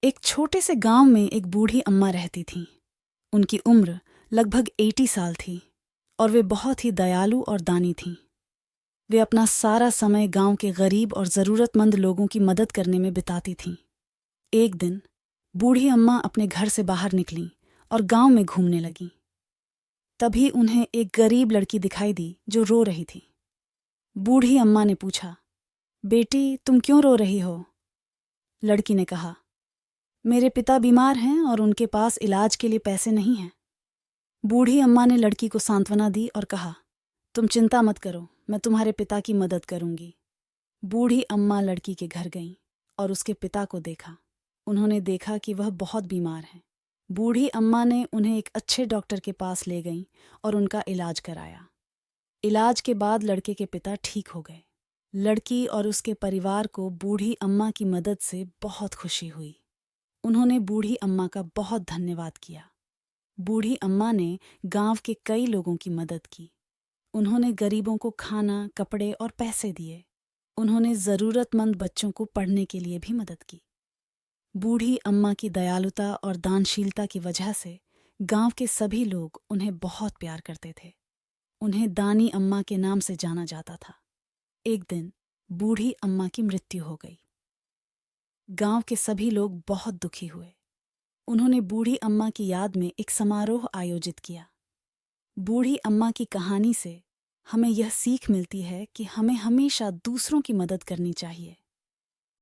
एक छोटे से गांव में एक बूढ़ी अम्मा रहती थीं। उनकी उम्र लगभग 80 साल थी और वे बहुत ही दयालु और दानी थीं। वे अपना सारा समय गांव के गरीब और ज़रूरतमंद लोगों की मदद करने में बिताती थीं। एक दिन बूढ़ी अम्मा अपने घर से बाहर निकलीं और गांव में घूमने लगीं। तभी उन्हें एक गरीब लड़की दिखाई दी जो रो रही थी। बूढ़ी अम्मा ने पूछा, बेटी तुम क्यों रो रही हो? लड़की ने कहा, मेरे पिता बीमार हैं और उनके पास इलाज के लिए पैसे नहीं हैं। बूढ़ी अम्मा ने लड़की को सांत्वना दी और कहा, तुम चिंता मत करो, मैं तुम्हारे पिता की मदद करूंगी। बूढ़ी अम्मा लड़की के घर गईं और उसके पिता को देखा। उन्होंने देखा कि वह बहुत बीमार हैं। बूढ़ी अम्मा ने उन्हें एक अच्छे डॉक्टर के पास ले गईं और उनका इलाज कराया। इलाज के बाद लड़के के पिता ठीक हो गए। लड़की और उसके परिवार को बूढ़ी अम्मा की मदद से बहुत खुशी हुई। उन्होंने बूढ़ी अम्मा का बहुत धन्यवाद किया। बूढ़ी अम्मा ने गांव के कई लोगों की मदद की। उन्होंने गरीबों को खाना, कपड़े और पैसे दिए। उन्होंने ज़रूरतमंद बच्चों को पढ़ने के लिए भी मदद की। बूढ़ी अम्मा की दयालुता और दानशीलता की वजह से गांव के सभी लोग उन्हें बहुत प्यार करते थे। उन्हें दानी अम्मा के नाम से जाना जाता था। एक दिन बूढ़ी अम्मा की मृत्यु हो गई। गांव के सभी लोग बहुत दुखी हुए। उन्होंने बूढ़ी अम्मा की याद में एक समारोह आयोजित किया। बूढ़ी अम्मा की कहानी से हमें यह सीख मिलती है कि हमें हमेशा दूसरों की मदद करनी चाहिए।